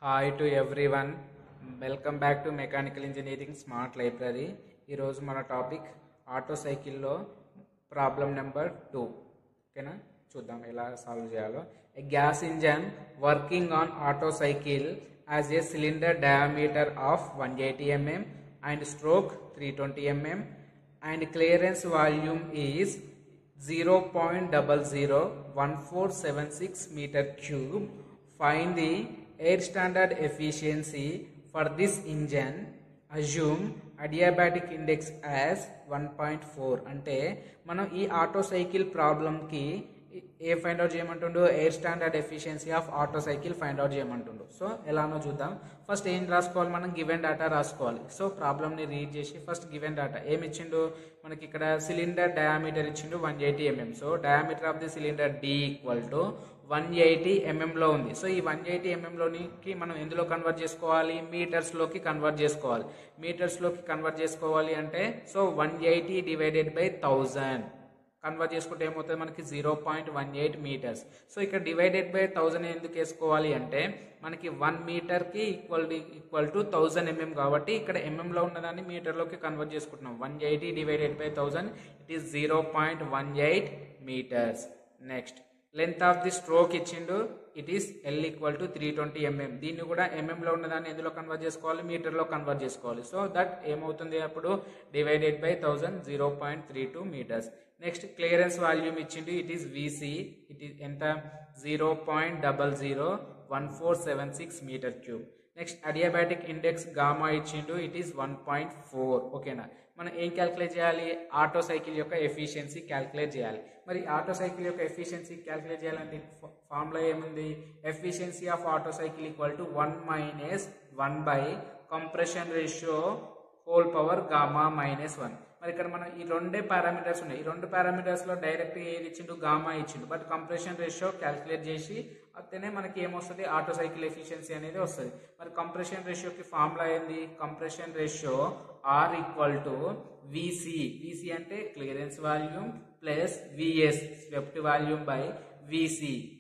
Hi to everyone. Welcome back to Mechanical Engineering Smart Library. ఈరోజు మన topic auto సైకిల్లో problem number 2. ఓకేనా, చూద్దాం ఎలా సాల్వ్ చేయాలో. A gas engine working on auto cycle as a cylinder diameter of 180 mm and stroke 320 mm and clearance volume is 0.001476 meter cube. Find the air standard efficiency for this engine. Assume adiabatic index as 1.4. అంటే మనం ఈ auto cycle ప్రాబ్లంకి ఏ find out చేయమంటుండో air standard efficiency of auto cycle find out చేయమంటుండు. So ఎలానో చూద్దాం. First ఏం రాసుకోవాలి, మనం గివెన్ డేటా రాసుకోవాలి. సో ప్రాబ్లమ్ని రీడ్ చేసి ఫస్ట్ గివెన్ డేటా ఏమి ఇచ్చిండు మనకి, ఇక్కడ సిలిండర్ డయామీటర్ ఇచ్చిండు 180 mm. So diameter of the cylinder D equal to 180 mm లో ఉంది. సో ఈ 180 mm లోనికి మనం ఎందులో కన్వర్ట్ చేసుకోవాలి, మీటర్స్లోకి కన్వర్ట్ చేసుకోవాలి. మీటర్స్లోకి కన్వర్ట్ చేసుకోవాలి అంటే సో 180 డివైడెడ్ బై 1000 కన్వర్ట్ చేసుకుంటే ఏమవుతుంది మనకి 0.18 మీటర్స్. సో ఇక్కడ డివైడెడ్ బై 1000 ఎందుకు వేసుకోవాలి అంటే మనకి 1 మీటర్కి ఈక్వల్ టు 1000 mm కాబట్టి ఇక్కడ ఎంఎంలో ఉన్నదాన్ని మీటర్లోకి కన్వర్ట్ చేసుకుంటున్నాం. 180 divided by 1000 it is 0.18 metres. Next length of the stroke ఇచ్చిండు, it is L equal to 320 mm. దీన్ని కూడా ఎంఎంలో ఉన్నదాన్ని ఎందులో కన్వర్ట్ చేసుకోవాలి, మీటర్లో కన్వర్ట్ చేసుకోవాలి. సో దట్ ఏమవుతుంది అప్పుడు divided by 1000 0.32 metres. Next clearance volume ఇచ్చిండు, it is VC, it is ఎంత 0.001476 metre cube. Next adiabatic index gamma ఇచ్చిండు, ఇట్ ఈస్ 1.4. ఓకేనా, మనం ఏం క్యాలిక్యులేట్ చేయాలి, ఆటో సైకిల్ యొక్క ఎఫిషియన్సీ క్యాలిక్యులేట్ చేయాలి. మరి ఆటో సైకిల్ యొక్క ఎఫిషియన్సీ క్యాలిక్యులేట్ చేయాలంటే ఫార్ములా ఏముంది, efficiency of auto cycle equal to 1 - 1 by compression ratio whole power gamma -1. మరి ఇక్కడ మనం ఈ రెండే పారామీటర్స్ ఉన్నాయి. ఈ రెండు పారామీటర్స్ లో డైరెక్ట్ ఏది ఇచ్చిండు, గామా ఇచ్చిండు. బట్ కంప్రెషన్ రేషియో క్యాలిక్యులేట్ చేసి అతనే మనకి ఏమొస్తుంది, ఆటో సైకిల్ ఎఫిషియన్సీ అనేది వస్తుంది. మరి కంప్రెషన్ రేషియోకి ఫార్ములా ఏంది, compression ratio R equal to VC. VC అంటే clearance volume plus VS swept volume by VC.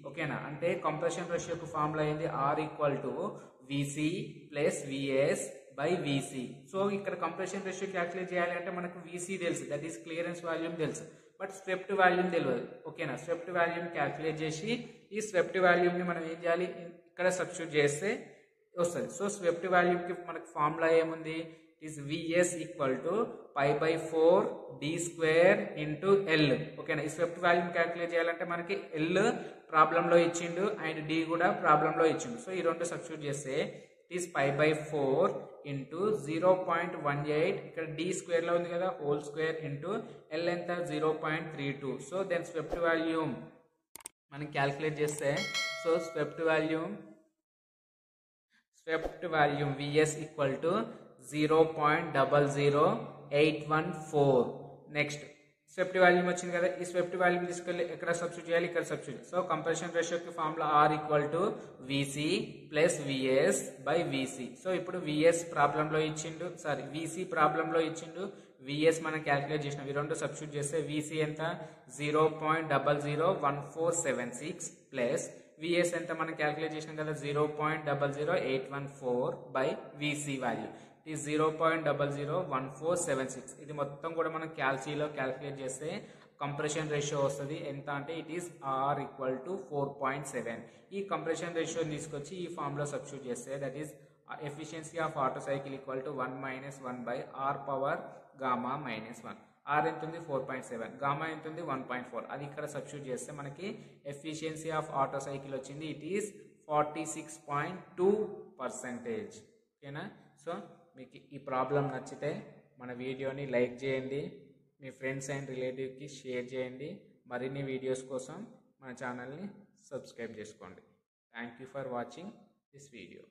ఓకేనా, అంటే కంప్రెషన్ రేషియోకి ఫార్ములా ఏంది, R equal to VC plus VS by VC. So ఇక్కడ కంప్రెషన్ రేషియో క్యాలిక్యులేట్ చేయాలి అంటే మనకు VC తెలుసు, దట్ ఈస్ క్లియరెన్స్ వాల్యూమ్ తెలుసు, బట్ స్వెప్ట్ వాల్యూమ్ తెలియదు. ఓకేనా, స్వెప్ట్ వాల్యూమ్ క్యాలిక్యులేట్ చేసి ఈ స్వెప్ట్ వాల్యూమ్ని మనం ఏం చేయాలి, ఇక్కడ సబ్స్టిట్యూట్ చేస్తే వస్తుంది. సో స్వెప్ట్ వాల్యూమ్కి మనకు ఫార్ములా ఏముంది, is VS equal to π/4 d² into L. ఓకేనా, ఈ స్వెప్ట్ వాల్యూమ్ క్యాలిక్యులేట్ చేయాలంటే మనకి L ప్రాబ్లంలో ఇచ్చిండు అండ్ D కూడా ప్రాబ్లంలో ఇచ్చిండు. సో ఈ రెండు సబ్స్టిట్యూట్ చేస్తే ఇట్ ఈస్ π/4 ఇంటూ 0.18, ఇక్కడ d² లో ఉంది కదా హోల్ స్క్వేర్ ఇంటూ L ఎంత 0.32. సో దెన్ స్వెప్ట్ వాల్యూమ్ మనం క్యాలిక్యులేట్ చేస్తే so swept volume VS equal to 0.00814. Next swept volume వచ్చింది కదా, ఈ స్వెప్ట్ వాల్యూమ్ తీసుకెళ్ళి ఎక్కడ సబ్స్టిట్యూట్ చేయాలి, ఇక్కడ సబ్స్టిట్యూట్. సో కంప్రెషన్ రేషియోకి formula R equal to VC plus VS by VC. So ఇప్పుడు VC ప్రాబ్లంలో ఇచ్చిండు, VS మనం క్యాలిక్యులేట్ చేసినాం. ఈ రెండు సబ్స్టిట్యూట్ చేస్తే VC ఎంత 0.001476 ప్లస్ VS ఎంత మనం క్యాలిక్యులేట్ చేసినాం కదా 0.00814 బై VC వాల్యూ is 0.001476. ఇది మొత్తం కూడా మనం క్యాల్సీలో క్యాలిక్యులేట్ చేస్తే కంప్రెషన్ రేషియో వస్తుంది ఎంత అంటే it is R equal to 4.7. ఈ కంప్రెషన్ రేషియోని తీసుకొచ్చి ఈ ఫార్ములా సబ్స్టిట్యూట్ చేస్తే that is efficiency of auto cycle equal to 1 - 1 by R power gamma -1. R ఎంత ఉంది 4.7, గామా ఎంత ఉంది 1.4. అది ఇక్కడ సబ్స్టిట్యూట్ చేస్తే మనకి ఎఫిషియన్సీ ఆఫ్ ఆటో సైకిల్ వచ్చింది, ఇట్ ఈస్ 46.2%. ఓకేనా, సో మీకు ఈ ప్రాబ్లం నచ్చితే మన వీడియోని లైక్ చేయండి, మీ ఫ్రెండ్స్ అండ్ రిలేటివ్కి షేర్ చేయండి. మరిన్ని వీడియోస్ కోసం మన ఛానల్ని సబ్స్క్రైబ్ చేసుకోండి. Thank you for watching this video.